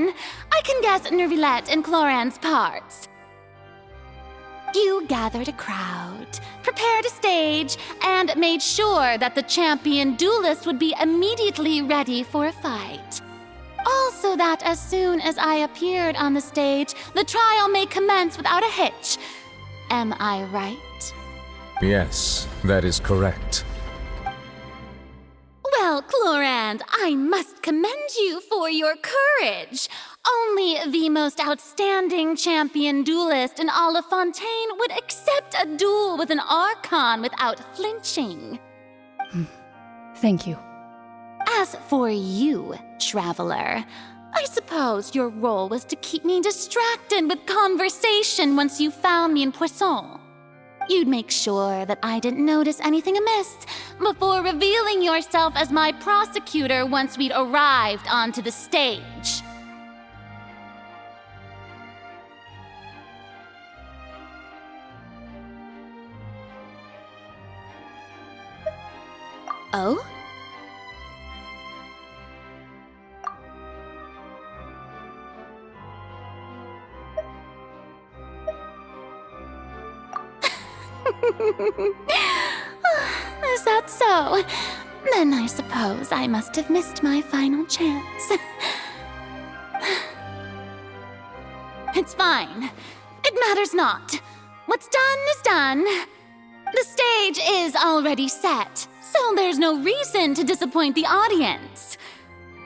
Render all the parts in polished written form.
then. I can guess Nervilette and Cloran's parts. You gathered a crowd, prepared a stage, and made sure that the champion duelist would be immediately ready for a fight. Also that as soon as I appeared on the stage, the trial may commence without a hitch. Am I right? Yes, that is correct. Well, Clorand, I must commend you for your courage. Only the most outstanding champion duelist in all of Fontaine would accept a duel with an Archon without flinching. Thank you. As for you, Traveler, I suppose your role was to keep me distracted with conversation once you found me in Poisson. You'd make sure that I didn't notice anything amiss before revealing yourself as my prosecutor once we'd arrived onto the stage. Oh? Is that so? Then I suppose I must have missed my final chance. It's fine. It matters not. What's done is done. The stage is already set, so there's no reason to disappoint the audience.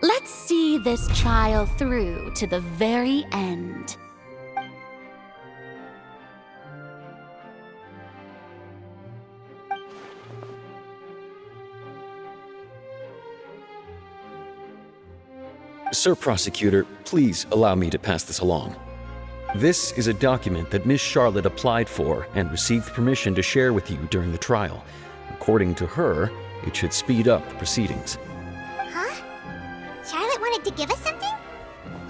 Let's see this trial through to the very end. Sir Prosecutor, please allow me to pass this along. This is a document that Miss Charlotte applied for and received permission to share with you during the trial. According to her, it should speed up the proceedings. Huh? Charlotte wanted to give us something?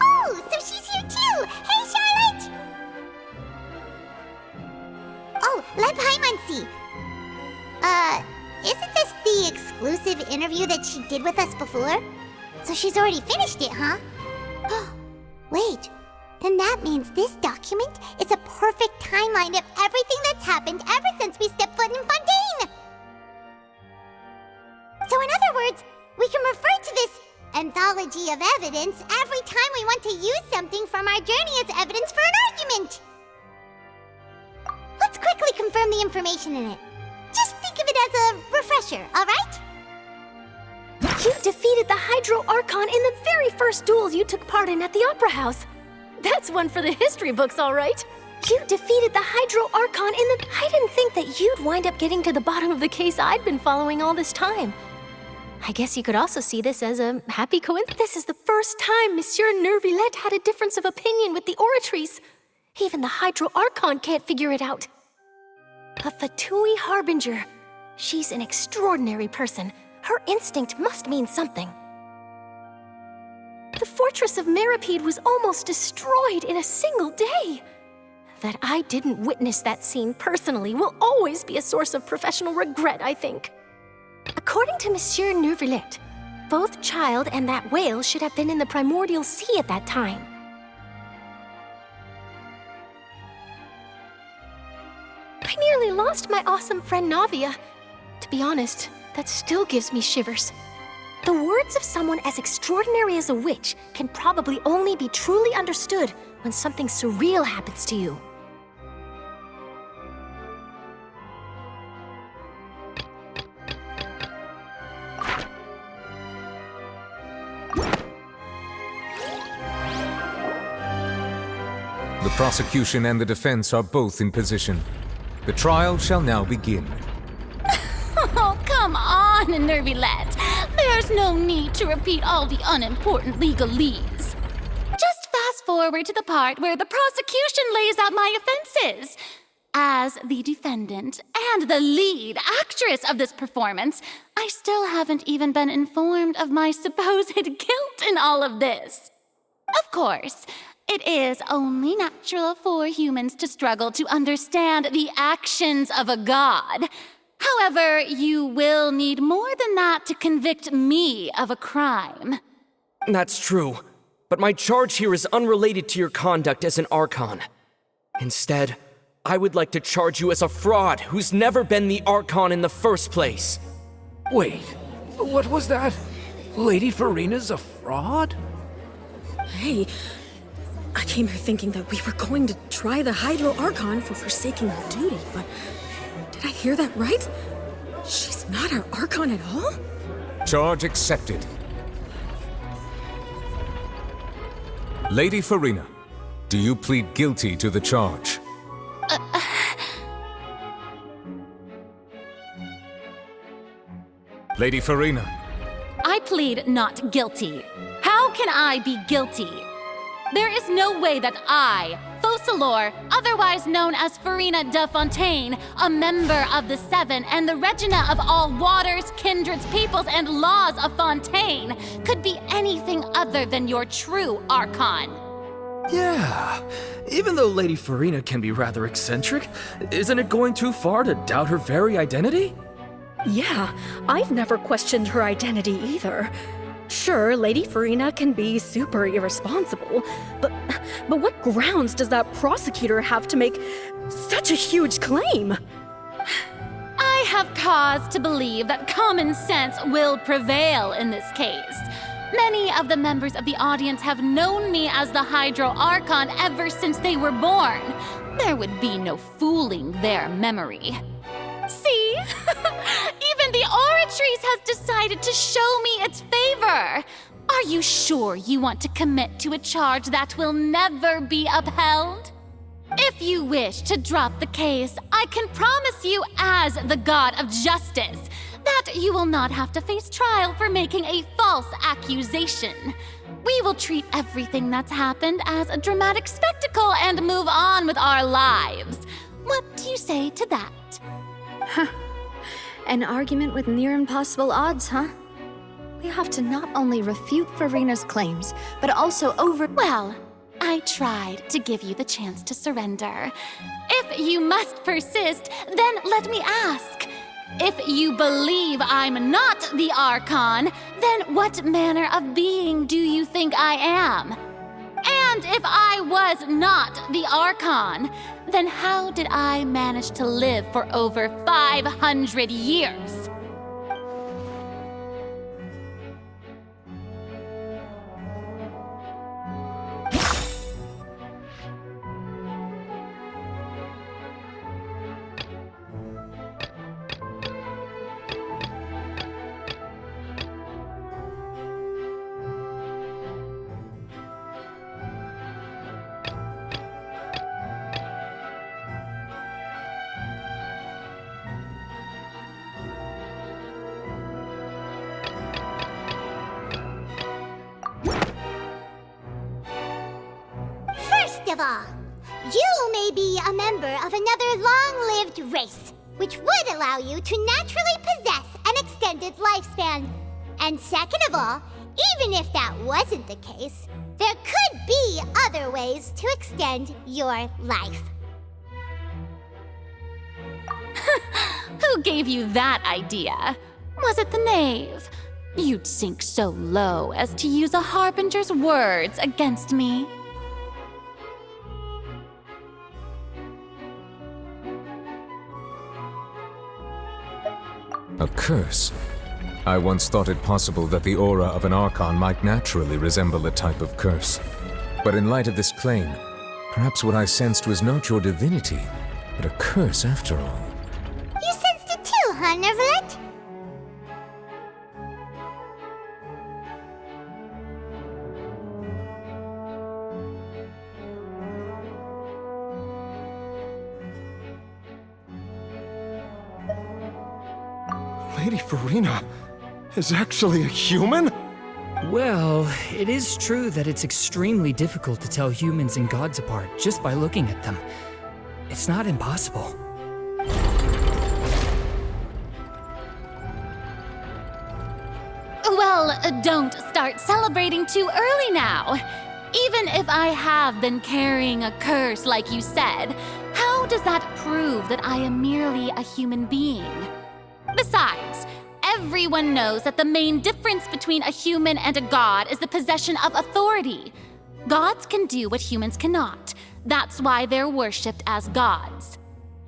Oh, so she's here too! Hey, Charlotte! Oh, let Paimon see. Isn't this the exclusive interview that she did with us before? So she's already finished it, huh? Wait, then that means this document is a perfect timeline of everything that's happened ever since we stepped foot in Fontaine! So in other words, we can refer to this anthology of evidence every time we want to use something from our journey as evidence for an argument! Let's quickly confirm the information in it. Just think of it as a refresher, alright? You defeated the Hydro Archon in the very first duel you took part in at the Opera House. That's one for the history books, all right. You defeated the Hydro Archon in the... I didn't think that you'd wind up getting to the bottom of the case I'd been following all this time. I guess you could also see this as a happy coincidence. This is the first time Monsieur Nervilette had a difference of opinion with the Oratrice. Even the Hydro Archon can't figure it out. A Fatui Harbinger. She's an extraordinary person. Her instinct must mean something. The fortress of Meripede was almost destroyed in a single day. That I didn't witness that scene personally will always be a source of professional regret, I think. According to Monsieur Nervilette, both Child and that whale should have been in the primordial sea at that time. I nearly lost my awesome friend Navia. To be honest, that still gives me shivers. The words of someone as extraordinary as a witch can probably only be truly understood when something surreal happens to you. The prosecution and the defense are both in position. The trial shall now begin. Oh, come on, Nervilette. There's no need to repeat all the unimportant legalese. Just fast forward to the part where the prosecution lays out my offenses. As the defendant and the lead actress of this performance, I still haven't even been informed of my supposed guilt in all of this. Of course, it is only natural for humans to struggle to understand the actions of a god. However, you will need more than that to convict me of a crime. That's true. but my charge here is unrelated to your conduct as an Archon. Instead, I would like to charge you as a fraud who's never been the Archon in the first place. Wait, what was that? Lady Furina's a fraud? Hey, I came here thinking that we were going to try the Hydro Archon for forsaking our duty, but did I hear that right? She's not our Archon at all? Charge accepted. Lady Furina, do you plead guilty to the charge? Lady Furina. I plead not guilty. How can I be guilty? There is no way that I, Focalor, otherwise known as Furina de Fontaine, a member of the Seven and the Regina of all waters, kindreds, peoples, and laws of Fontaine, could be anything other than your true Archon. Yeah, even though Lady Furina can be rather eccentric, isn't it going too far to doubt her very identity? Yeah, I've never questioned her identity either. Sure, Lady Furina can be super irresponsible, but what grounds does that prosecutor have to make such a huge claim? I have cause to believe that common sense will prevail in this case. Many of the members of the audience have known me as the Hydro Archon ever since they were born. There would be no fooling their memory. See? Even the Oratrice has decided to show me its favor. Are you sure you want to commit to a charge that will never be upheld? If you wish to drop the case, I can promise you as the God of Justice that you will not have to face trial for making a false accusation. We will treat everything that's happened as a dramatic spectacle and move on with our lives. What do you say to that? An argument with near impossible odds, huh? We have to not only refute Furina's claims, but also Well, I tried to give you the chance to surrender. If you must persist, then let me ask. If you believe I'm not the Archon, then what manner of being do you think I am? And if I was not the Archon, then how did I manage to live for over 500 years? First of all, you may be a member of another long-lived race, which would allow you to naturally possess an extended lifespan. And second of all, even if that wasn't the case, there could be other ways to extend your life. Who gave you that idea? Was it the knave? You'd sink so low as to use a harbinger's words against me. A curse? I once thought it possible that the aura of an Archon might naturally resemble a type of curse. But in light of this claim, perhaps what I sensed was not your divinity, but a curse after all. You sensed it too, huh, Nervalet? Lady Furina is actually a human? Well, it is true that it's extremely difficult to tell humans and gods apart just by looking at them. It's not impossible. Well, don't start celebrating too early now. Even if I have been carrying a curse like you said, how does that prove that I am merely a human being? Besides, Everyone knows that the main difference between a human and a god is the possession of authority. Gods can do what humans cannot. That's why they're worshipped as gods.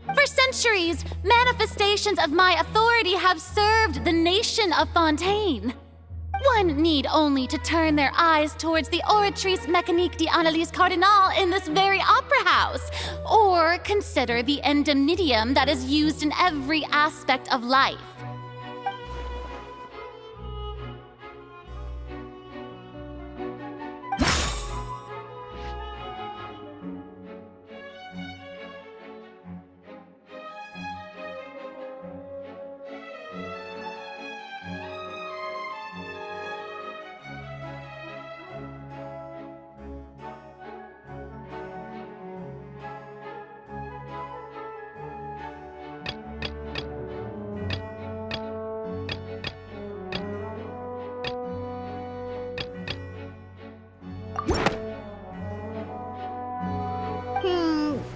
For centuries, manifestations of my authority have served the nation of Fontaine. One need only to turn their eyes towards the Oratrice Mécanique d'Analyse Cardinal in this very opera house, or consider the indemnitium that is used in every aspect of life.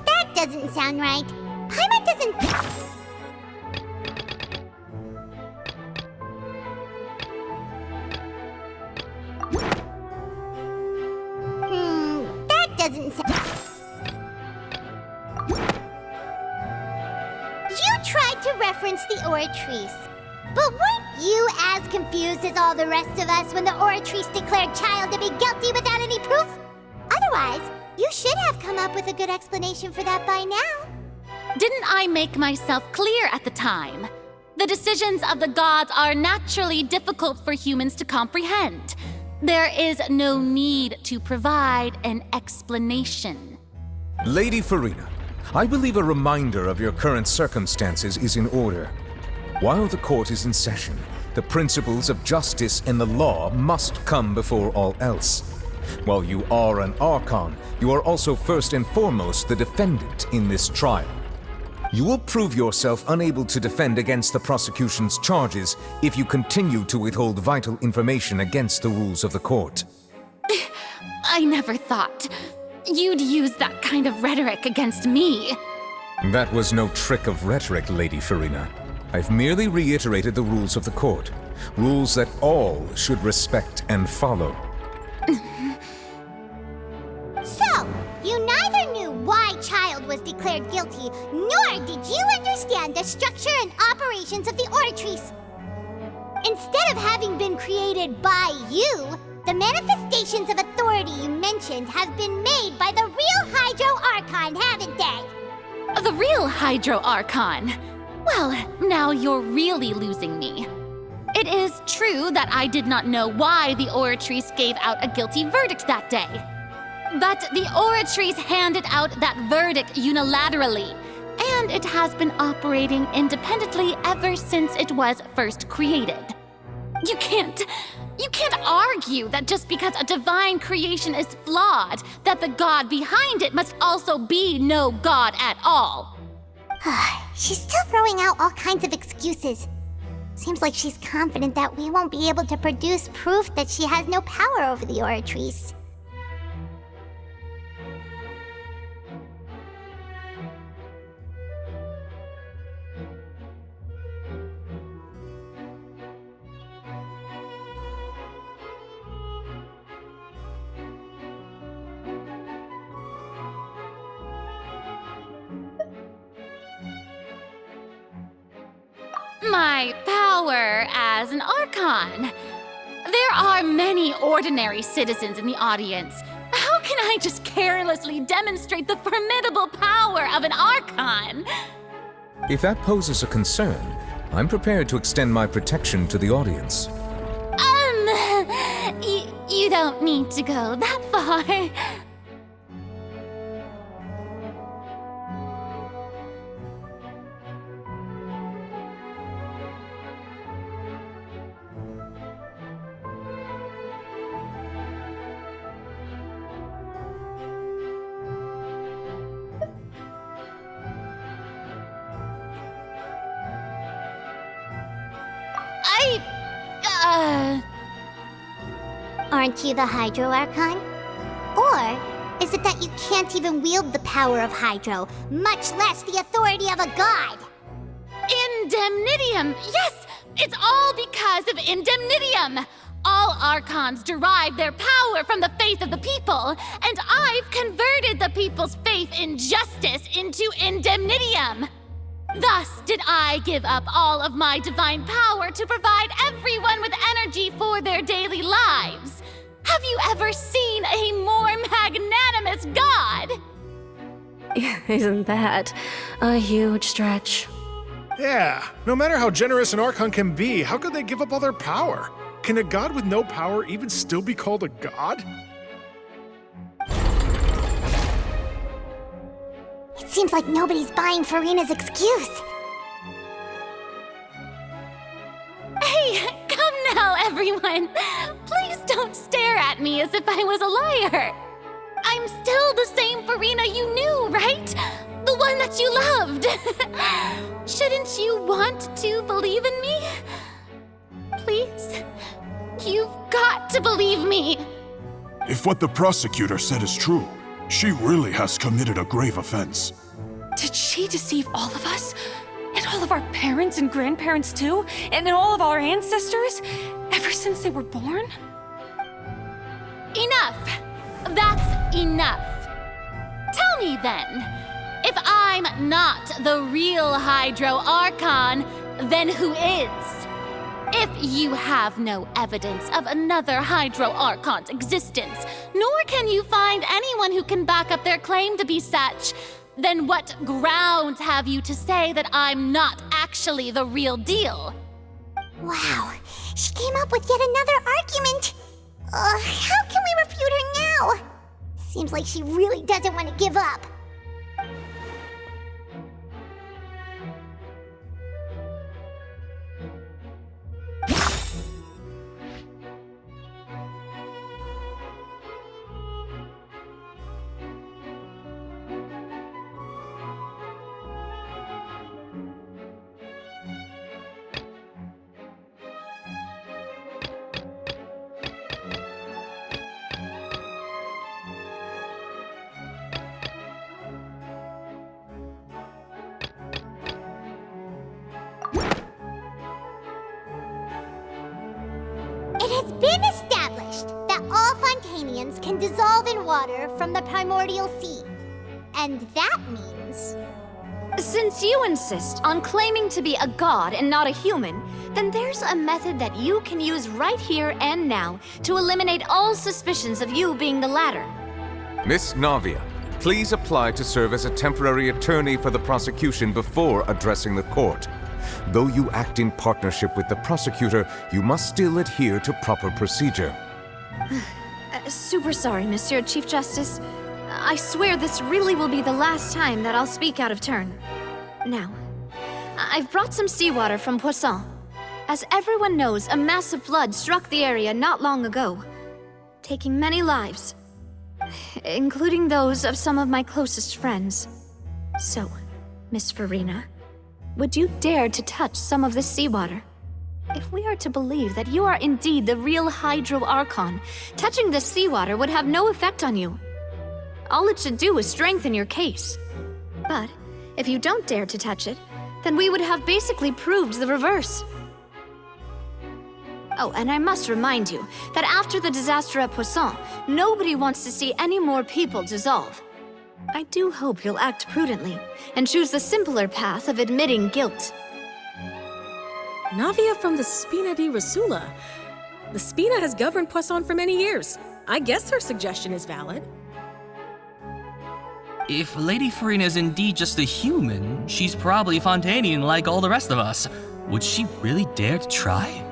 That doesn't sound right. Paimon doesn't... that doesn't sound... You tried to reference the Oratrice. But weren't you as confused as all the rest of us when the Oratrice declared Child to be guilty without any proof? Otherwise, you should have come up with a good explanation for that by now. Didn't I make myself clear at the time? The decisions of the gods are naturally difficult for humans to comprehend. There is no need to provide an explanation. Lady Furina, I believe a reminder of your current circumstances is in order. While the court is in session, the principles of justice and the law must come before all else. While you are an Archon, you are also first and foremost the defendant in this trial. You will prove yourself unable to defend against the prosecution's charges if you continue to withhold vital information against the rules of the court. I never thought you'd use that kind of rhetoric against me. That was no trick of rhetoric, Lady Furina. I've merely reiterated the rules of the court. Rules that all should respect and follow. So, you neither knew why Child was declared guilty, nor did you understand the structure and operations of the Oratrice. Instead of having been created by you, the manifestations of authority you mentioned have been made by the real Hydro Archon, haven't they? The real Hydro Archon? Well, now you're really losing me. It is true that I did not know why the Oratrice gave out a guilty verdict that day. But the Oratrice handed out that verdict unilaterally, and it has been operating independently ever since it was first created. You can't argue that just because a divine creation is flawed, that the god behind it must also be no god at all. She's still throwing out all kinds of excuses. Seems like she's confident that we won't be able to produce proof that she has no power over the Oratrice. My power as an Archon. There are many ordinary citizens in the audience. How can I just carelessly demonstrate the formidable power of an Archon? If that poses a concern, I'm prepared to extend my protection to the audience. You don't need to go that far. Aren't you the Hydro Archon? Or is it that you can't even wield the power of Hydro, much less the authority of a god? Indemnitium! Yes! It's all because of indemnitium! All Archons derive their power from the faith of the people, and I've converted the people's faith in justice into indemnitium! Thus did I give up all of my divine power to provide everyone with energy for their daily lives. Have you ever seen a more magnanimous god? Isn't that a huge stretch? Yeah, no matter how generous an Archon can be, how could they give up all their power? Can a god with no power even still be called a god? It seems like nobody's buying Furina's excuse. Hey, come now, everyone! Please don't stare at me as if I was a liar! I'm still the same Furina you knew, right? The one that you loved! Shouldn't you want to believe in me? Please? You've got to believe me! If what the prosecutor said is true, she really has committed a grave offense. Did she deceive all of us? And all of our parents and grandparents too? And all of our ancestors? Ever since they were born? Enough! That's enough! Tell me then, if I'm not the real Hydro Archon, then who is? If you have no evidence of another Hydro Archon's existence, nor can you find anyone who can back up their claim to be such, then what grounds have you to say that I'm not actually the real deal? Wow, she came up with yet another argument. How can we refute her now? Seems like she really doesn't want to give up. It has been established that all Fontanians can dissolve in water from the primordial sea. And that means... Since you insist on claiming to be a god and not a human, then there's a method that you can use right here and now to eliminate all suspicions of you being the latter. Miss Navia, please apply to serve as a temporary attorney for the prosecution before addressing the court. Though you act in partnership with the prosecutor, you must still adhere to proper procedure. Super sorry, Monsieur Chief Justice. I swear this really will be the last time that I'll speak out of turn. Now, I've brought some seawater from Poisson. As everyone knows, a massive flood struck the area not long ago, taking many lives, including those of some of my closest friends. So, Miss Furina, would you dare to touch some of this seawater? If we are to believe that you are indeed the real Hydro Archon, touching this seawater would have no effect on you. All it should do is strengthen your case. But if you don't dare to touch it, then we would have basically proved the reverse. Oh, and I must remind you that after the disaster at Poisson, nobody wants to see any more people dissolve. I do hope you'll act prudently and choose the simpler path of admitting guilt. Navia from the Spina di Rasula. The Spina has governed Poisson for many years. I guess her suggestion is valid. If Lady Furina is indeed just a human, she's probably Fontanian like all the rest of us. Would she really dare to try?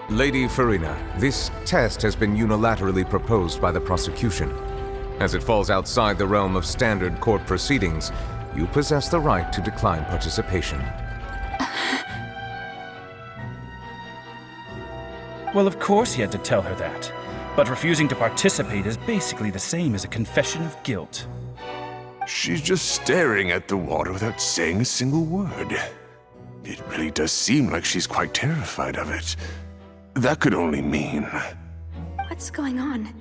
Lady Furina, this test has been unilaterally proposed by the prosecution. As it falls outside the realm of standard court proceedings, you possess the right to decline participation. Well, of course he had to tell her that. But refusing to participate is basically the same as a confession of guilt. She's just staring at the water without saying a single word. It really does seem like she's quite terrified of it. That could only mean... What's going on?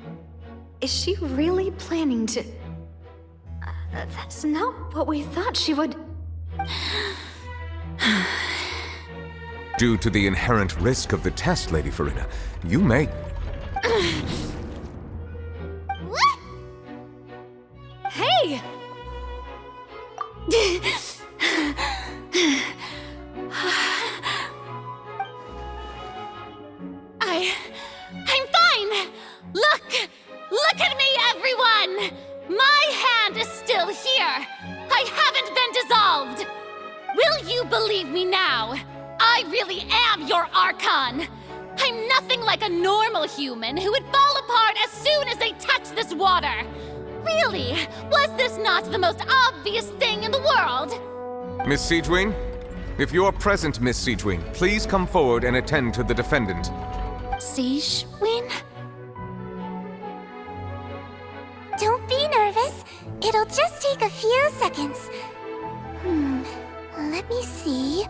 Is she really planning to... that's not what we thought she would... Due to the inherent risk of the test, Lady Furina, you may... What? Hey! I'm fine! Look at me, everyone! My hand is still here! I haven't been dissolved! Will you believe me now? I really am your Archon! I'm nothing like a normal human who would fall apart as soon as they touch this water! Really? Was this not the most obvious thing in the world? Miss Siegewing? If you are present, Miss Siegewing, please come forward and attend to the defendant. Siegewing? Don't be nervous. It'll just take a few seconds. Let me see.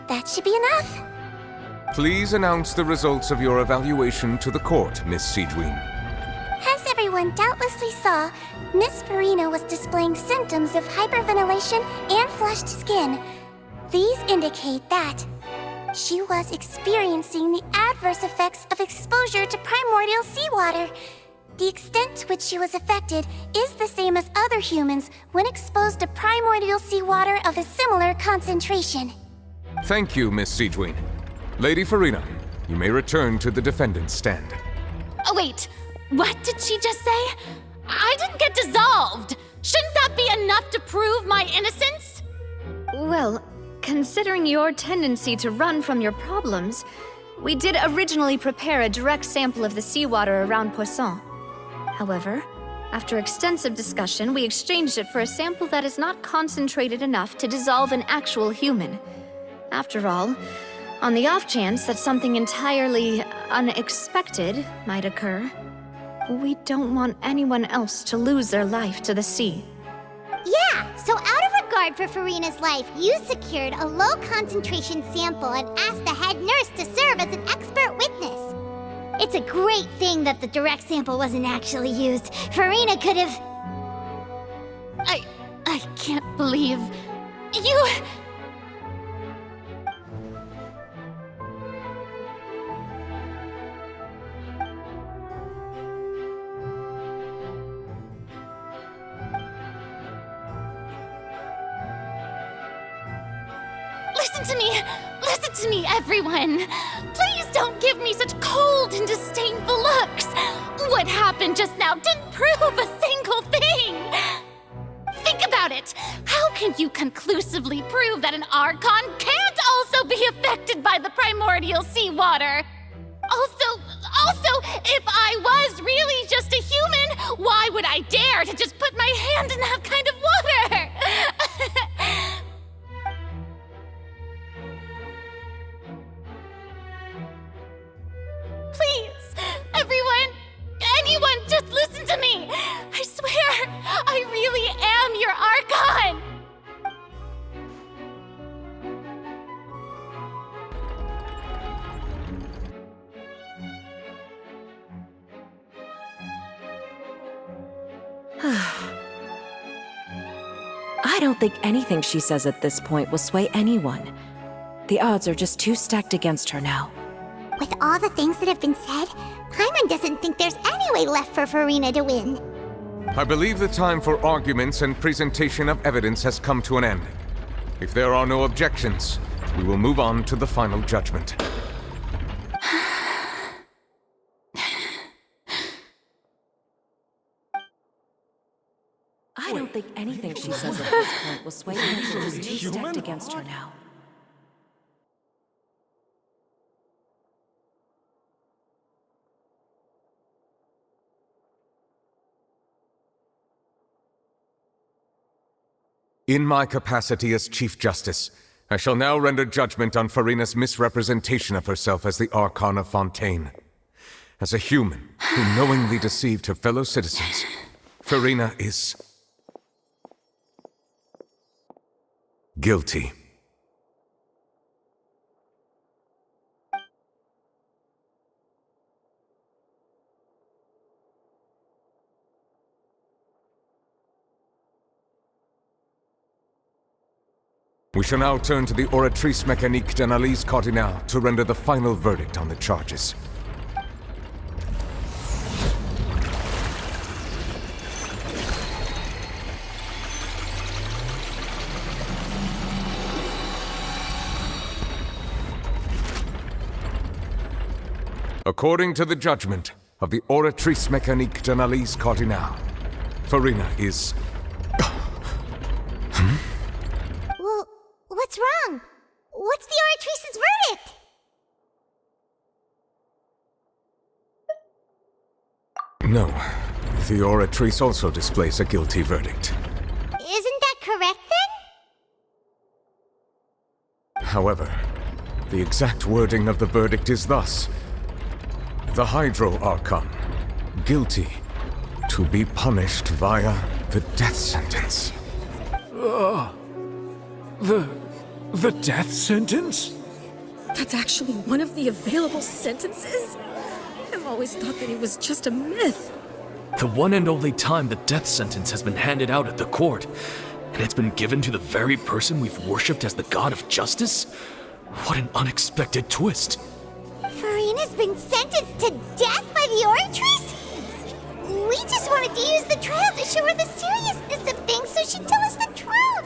That should be enough. Please announce the results of your evaluation to the court, Miss Siegewing. As everyone doubtlessly saw, Miss Furina was displaying symptoms of hyperventilation and flushed skin. These indicate that she was experiencing the adverse effects of exposure to primordial seawater. The extent to which she was affected is the same as other humans when exposed to primordial seawater of a similar concentration. Thank you, Miss Siegewing. Lady Furina, you may return to the defendant's stand. Oh, wait. What did she just say? I didn't get dissolved! Shouldn't that be enough to prove my innocence? Well, considering your tendency to run from your problems, we did originally prepare a direct sample of the seawater around Poisson. However, after extensive discussion, we exchanged it for a sample that is not concentrated enough to dissolve an actual human. After all, on the off chance that something entirely unexpected might occur, we don't want anyone else to lose their life to the sea. Yeah, so out of regard for Furina's life, you secured a low-concentration sample and asked the head nurse to serve as an expert witness. It's a great thing that the direct sample wasn't actually used. Furina could have... I can't believe... You... Listen to me, everyone! Please don't give me such cold and disdainful looks! What happened just now didn't prove a single thing! Think about it! How can you conclusively prove that an Archon can't also be affected by the primordial seawater? Also, if I was really just a human, why would I dare to just put my hand in that kind of water? Please, everyone, anyone, just listen to me. I swear, I really am your Archon. I don't think anything she says at this point will sway anyone. The odds are just too stacked against her now. With all the things that have been said, Paimon doesn't think there's any way left for Furina to win. I believe the time for arguments and presentation of evidence has come to an end. If there are no objections, we will move on to the final judgment. I don't think anything she says at this point will sway anyone. She's too stacked against her now. In my capacity as Chief Justice, I shall now render judgment on Furina's misrepresentation of herself as the Archon of Fontaine. As a human who knowingly deceived her fellow citizens, Furina is... guilty. We shall now turn to the Oratrice Mécanique d'Analyse Cardinale to render the final verdict on the charges. According to the judgment of the Oratrice Mécanique d'Analyse Cardinale, Furina is... Well, what's wrong? What's the Oratrice's verdict? No, the Oratrice also displays a guilty verdict. Isn't that correct then? However, the exact wording of the verdict is thus: the Hydro Archon, guilty, to be punished via the death sentence. The death sentence? That's actually one of the available sentences? I've always thought that it was just a myth. The one and only time the death sentence has been handed out at the court, and it's been given to the very person we've worshipped as the god of justice? What an unexpected twist. Furina's been sentenced to death by the Oratrice? We just wanted to use the trial to show her the seriousness of things so she'd tell us the truth.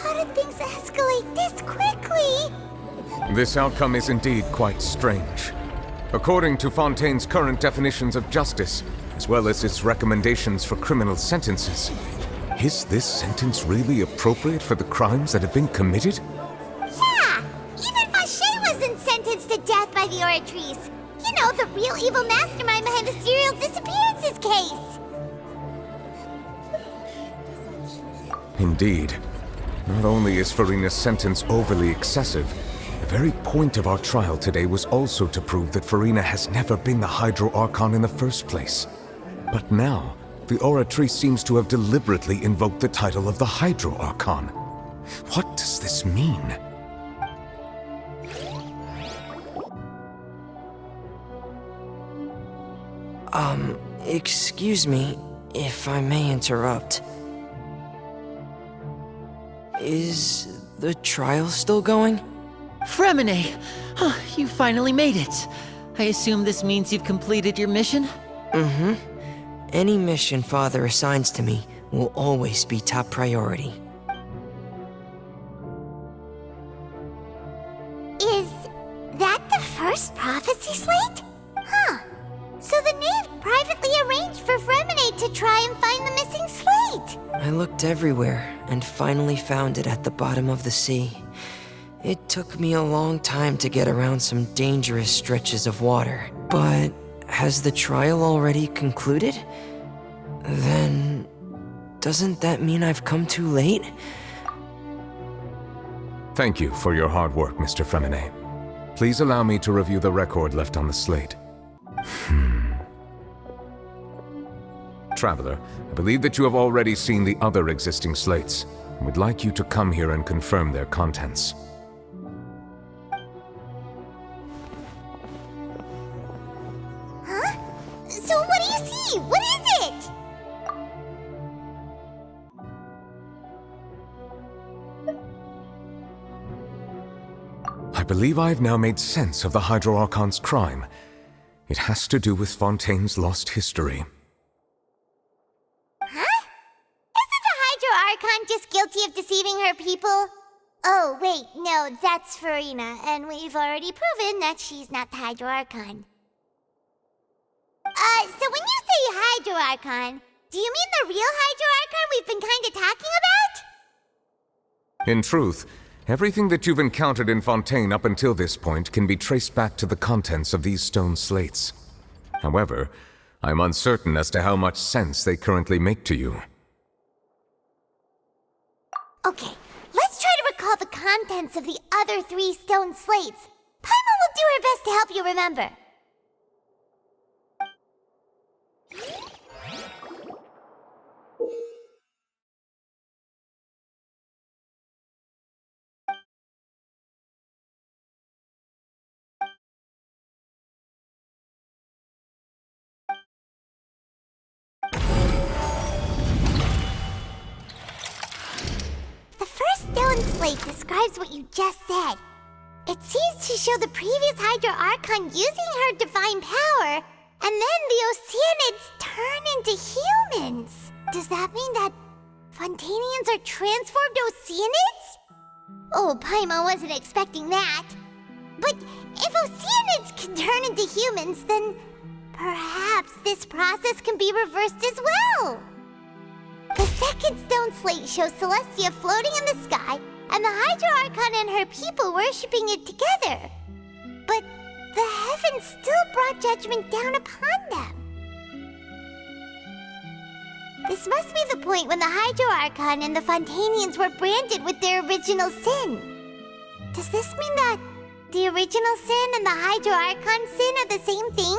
How did things escalate this quickly? This outcome is indeed quite strange. According to Fontaine's current definitions of justice, as well as its recommendations for criminal sentences, is this sentence really appropriate for the crimes that have been committed? Yeah! Even Vacher wasn't sentenced to death by the Oratrice. You know, the real evil mastermind behind the serial disappearances case. Indeed. Not only is Furina's sentence overly excessive, the very point of our trial today was also to prove that Furina has never been the Hydro Archon in the first place. But now, the Oratrice seems to have deliberately invoked the title of the Hydro Archon. What does this mean? Excuse me, if I may interrupt. Is the trial still going? Fremine! You finally made it. I assume this means you've completed your mission? Mm-hmm. Any mission Father assigns to me will always be top priority. Is that the first prophecy slate? Huh. So the knave privately arranged for Fremine to try and find the missing slate. I looked everywhere and finally found it at the bottom of the sea. It took me a long time to get around some dangerous stretches of water. But has the trial already concluded? Then doesn't that mean I've come too late? Thank you for your hard work, Mr. Fremine. Please allow me to review the record left on the slate. Traveler, I believe that you have already seen the other existing slates, and would like you to come here and confirm their contents. Huh? So what do you see? What is it? I believe I have now made sense of the Hydro Archon's crime. It has to do with Fontaine's lost history. Archon just guilty of deceiving her people? Oh, wait, no, that's Furina, and we've already proven that she's not the Hydro Archon. So when you say Hydro Archon, do you mean the real Hydro Archon we've been kinda talking about? In truth, everything that you've encountered in Fontaine up until this point can be traced back to the contents of these stone slates. However, I'm uncertain as to how much sense they currently make to you. Okay, let's try to recall the contents of the other 3 stone slates. Paimon will do her best to help you remember. slate describes what you just said. It seems to show the previous Hydro Archon using her divine power, and then the Oceanids turn into humans. Does that mean that Fontanians are transformed Oceanids? Oh, Paimon wasn't expecting that. But if Oceanids can turn into humans, then perhaps this process can be reversed as well. The second stone slate shows Celestia floating in the sky, and the Hydro Archon and her people worshipping it together. But the heavens still brought judgment down upon them. This must be the point when the Hydro Archon and the Fontanians were branded with their original sin. Does this mean that the original sin and the Hydro Archon sin are the same thing?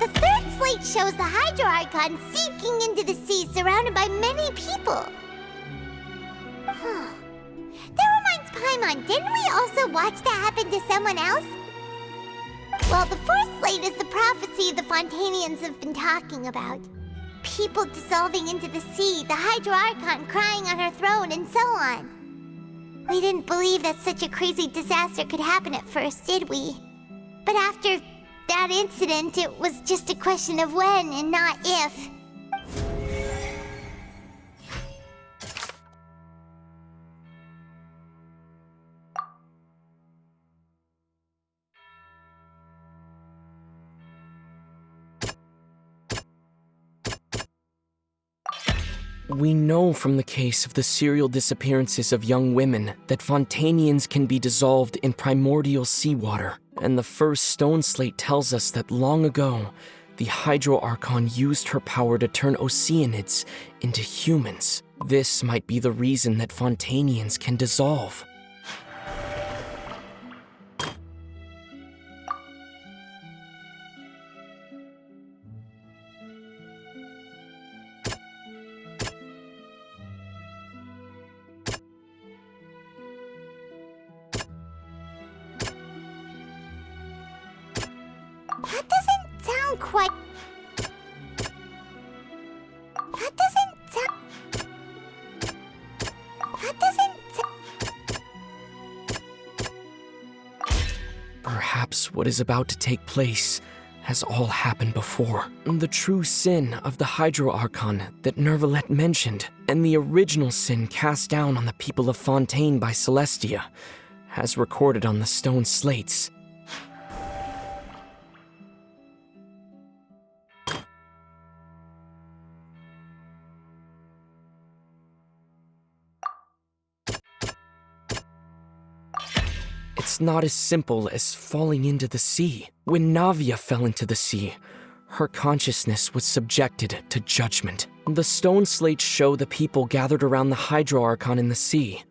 The third slate shows the Hydro Archon sinking into the sea surrounded by many people. That reminds Paimon, didn't we also watch that happen to someone else? Well, the fourth slate is the prophecy the Fontanians have been talking about. People dissolving into the sea, the Hydro Archon crying on her throne, and so on. We didn't believe that such a crazy disaster could happen at first, did we? But after that incident, it was just a question of when and not if. We know from the case of the serial disappearances of young women that Fontanians can be dissolved in primordial seawater, and the first stone slate tells us that long ago, the Hydro Archon used her power to turn Oceanids into humans. This might be the reason that Fontanians can dissolve. That doesn't sound quite... That doesn't sound... That doesn't sound... Perhaps what is about to take place has all happened before. The true sin of the Hydro Archon that Nervalette mentioned, and the original sin cast down on the people of Fontaine by Celestia, as recorded on the stone slates. It's not as simple as falling into the sea. When Navia fell into the sea, her consciousness was subjected to judgment. The stone slates show the people gathered around the Hydro Archon in the sea.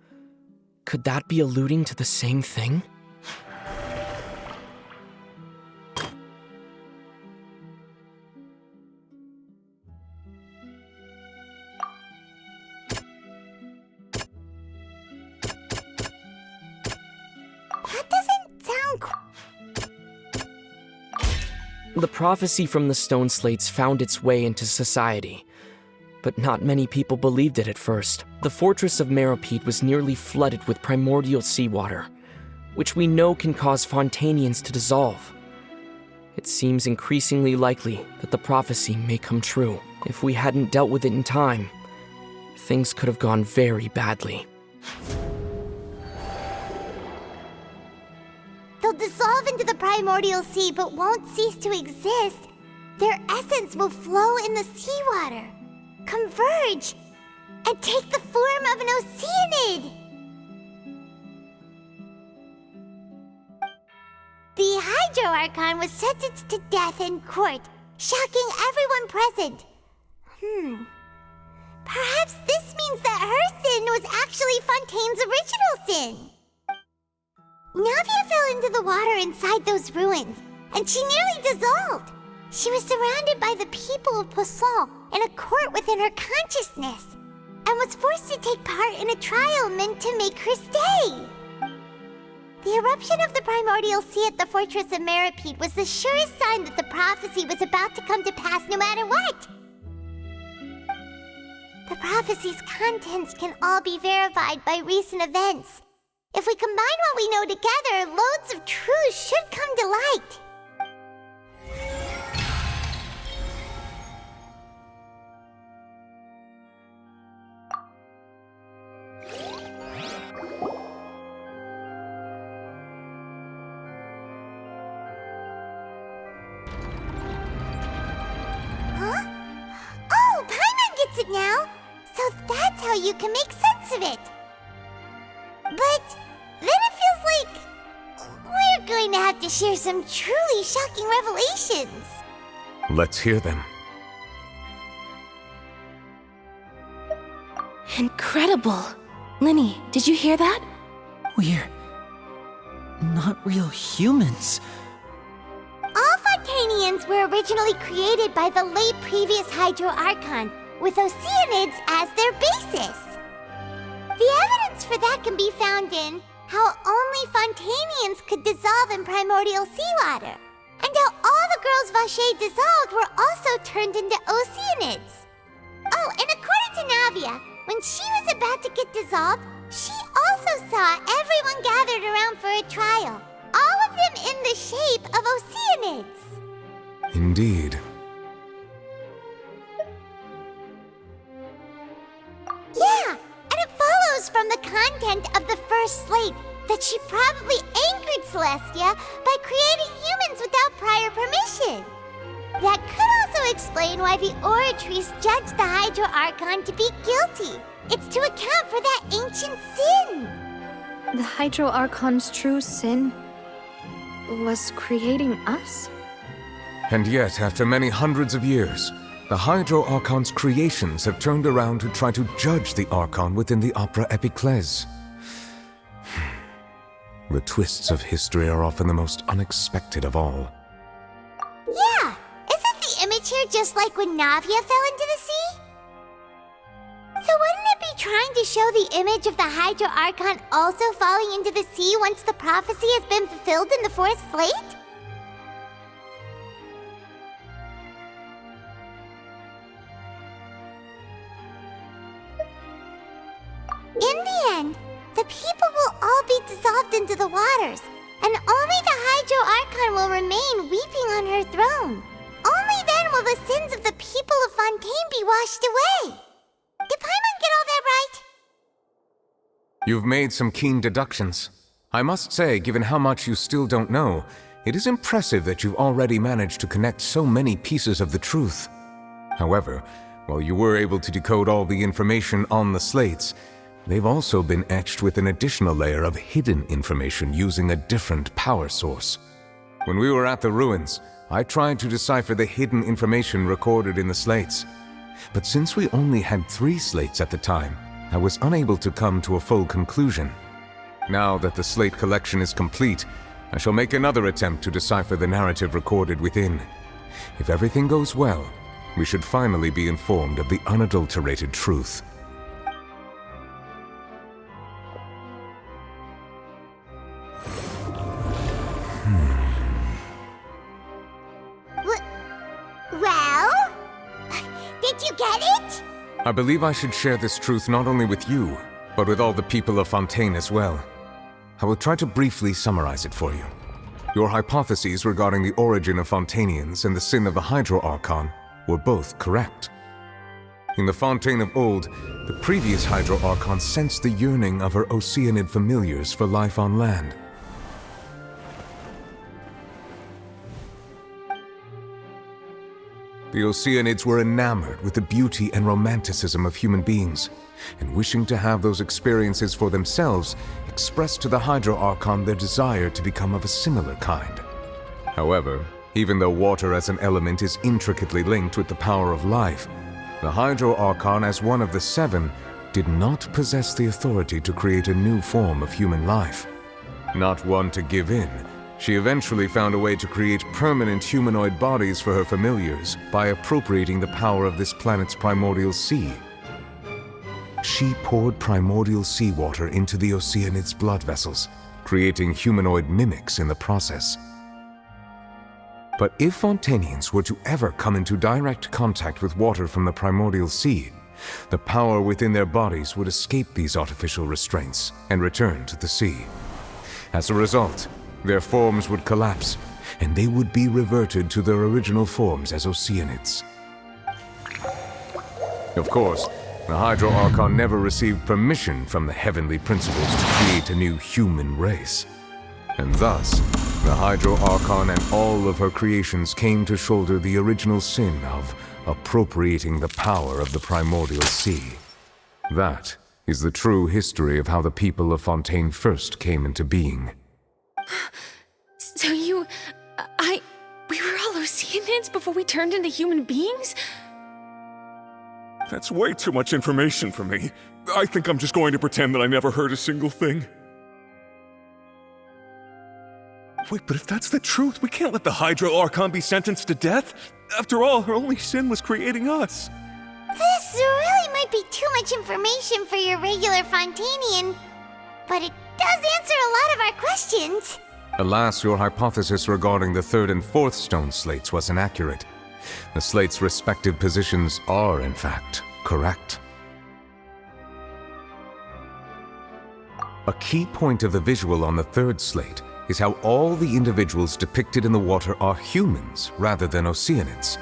Could that be alluding to the same thing? The prophecy from the stone slates found its way into society, but not many people believed it at first. The fortress of Meropide was nearly flooded with primordial seawater, which we know can cause Fontanians to dissolve. It seems increasingly likely that the prophecy may come true. If we hadn't dealt with it in time, things could have gone very badly. They'll dissolve into the primordial sea but won't cease to exist. Their essence will flow in the seawater, converge, and take the form of an Oceanid. The Hydro Archon was sentenced to death in court, shocking everyone present. Perhaps this means that her sin was actually Fontaine's original sin. Navia fell into the water inside those ruins, and she nearly dissolved. She was surrounded by the people of Poisson in a court within her consciousness, and was forced to take part in a trial meant to make her stay. The eruption of the primordial sea at the fortress of Meropide was the surest sign that the prophecy was about to come to pass no matter what. The prophecy's contents can all be verified by recent events. If we combine what we know together, loads of truths should come to light. Huh? Oh, Paimon gets it now! So that's how you can make sense of it. But then it feels like we're going to have to share some truly shocking revelations. Let's hear them. Incredible. Linny, did you hear that? We're not real humans. All Fontanians were originally created by the late previous Hydro Archon, with Oceanids as their basis. The evidence for that can be found in how only Fontanians could dissolve in primordial seawater, and how all the girls Vacher dissolved were also turned into Oceanids. Oh, and according to Navia, when she was about to get dissolved, she also saw everyone gathered around for a trial, all of them in the shape of Oceanids. Indeed. Yeah, and it follows from the content of the first slate that she probably angered Celestia by creating humans without prior permission. That could also explain why the Oratrice judged the Hydro Archon to be guilty. It's to account for that ancient sin. The Hydro Archon's true sin was creating us? And yet, after many hundreds of years, the Hydro Archon's creations have turned around to try to judge the Archon within the Opera Epiclese. The twists of history are often the most unexpected of all. Yeah, isn't the image here just like when Navia fell into the sea? So wouldn't it be trying to show the image of the Hydro Archon also falling into the sea once the prophecy has been fulfilled in the fourth slate? In the end, the people will all be dissolved into the waters, and only the Hydro Archon will remain weeping on her throne. Only then will the sins of the people of Fontaine be washed away. Did Paimon get all that right? You've made some keen deductions. I must say, given how much you still don't know, it is impressive that you've already managed to connect so many pieces of the truth. However, while you were able to decode all the information on the slates, they've also been etched with an additional layer of hidden information using a different power source. When we were at the ruins, I tried to decipher the hidden information recorded in the slates. But since we only had 3 slates at the time, I was unable to come to a full conclusion. Now that the slate collection is complete, I shall make another attempt to decipher the narrative recorded within. If everything goes well, we should finally be informed of the unadulterated truth. Well? Did you get it? I believe I should share this truth not only with you, but with all the people of Fontaine as well. I will try to briefly summarize it for you. Your hypotheses regarding the origin of Fontanians and the sin of the Hydro Archon were both correct. In the Fontaine of old, the previous Hydro Archon sensed the yearning of her Oceanid familiars for life on land. The Oceanids were enamored with the beauty and romanticism of human beings, and wishing to have those experiences for themselves, expressed to the Hydro Archon their desire to become of a similar kind. However, even though water as an element is intricately linked with the power of life, the Hydro Archon, as one of the 7, did not possess the authority to create a new form of human life. Not one to give in, she eventually found a way to create permanent humanoid bodies for her familiars by appropriating the power of this planet's primordial sea. She poured primordial seawater into the Oceanids' blood vessels, creating humanoid mimics in the process. But if Fontanians were to ever come into direct contact with water from the primordial sea, The power within their bodies would escape these artificial restraints and return to the sea. As a result, their forms would collapse, and they would be reverted to their original forms as Oceanids. Of course, the Hydro Archon never received permission from the heavenly principles to create a new human race. And thus, the Hydro Archon and all of her creations came to shoulder the original sin of appropriating the power of the primordial sea. That is the true history of how the people of Fontaine first came into being. So we were all Oceanids before we turned into human beings? That's way too much information for me. I think I'm just going to pretend that I never heard a single thing. Wait, but if that's the truth, we can't let the Hydro Archon be sentenced to death. After all, her only sin was creating us. This really might be too much information for your regular Fontainian, but it does answer a lot of our questions. Alas, your hypothesis regarding the third and fourth stone slates was inaccurate. The slates' respective positions are, in fact, correct. A key point of the visual on the third slate is how all the individuals depicted in the water are humans rather than Oceanids.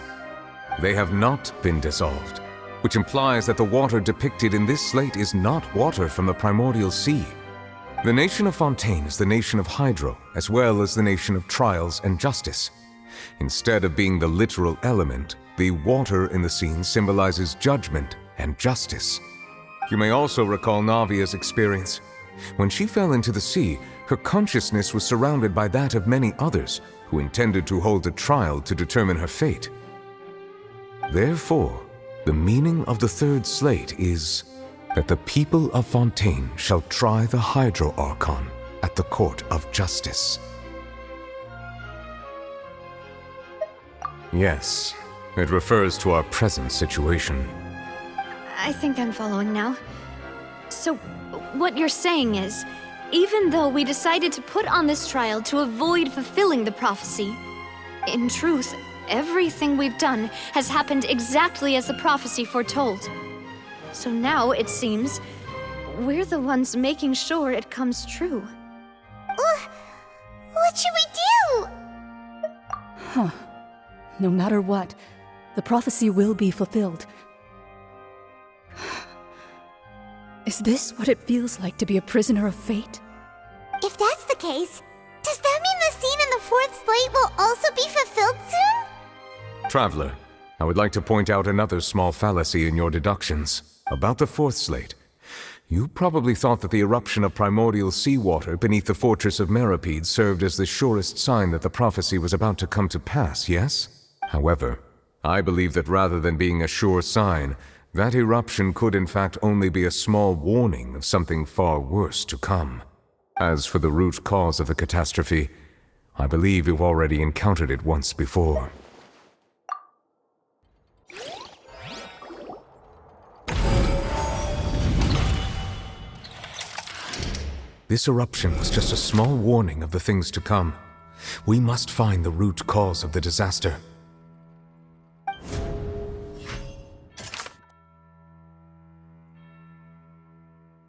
They have not been dissolved, which implies that the water depicted in this slate is not water from the primordial sea. The nation of Fontaine is the nation of Hydro, as well as the nation of trials and justice. Instead of being the literal element, the water in the scene symbolizes judgment and justice. You may also recall Navia's experience. When she fell into the sea, her consciousness was surrounded by that of many others who intended to hold a trial to determine her fate. Therefore, the meaning of the third slate is that the people of Fontaine shall try the Hydro Archon at the court of justice. Yes, it refers to our present situation. I think I'm following now. So, what you're saying is, even though we decided to put on this trial to avoid fulfilling the prophecy, in truth, everything we've done has happened exactly as the prophecy foretold. So now, it seems, we're the ones making sure it comes true. What should we do? Huh. No matter what, the prophecy will be fulfilled. Is this what it feels like to be a prisoner of fate? If that's the case, does that mean the scene in the fourth slate will also be fulfilled soon? Traveler, I would like to point out another small fallacy in your deductions. About the fourth slate, you probably thought that the eruption of primordial seawater beneath the fortress of Meripede served as the surest sign that the prophecy was about to come to pass, yes? However, I believe that rather than being a sure sign, that eruption could in fact only be a small warning of something far worse to come. As for the root cause of the catastrophe, I believe you've already encountered it once before. This eruption was just a small warning of the things to come. We must find the root cause of the disaster.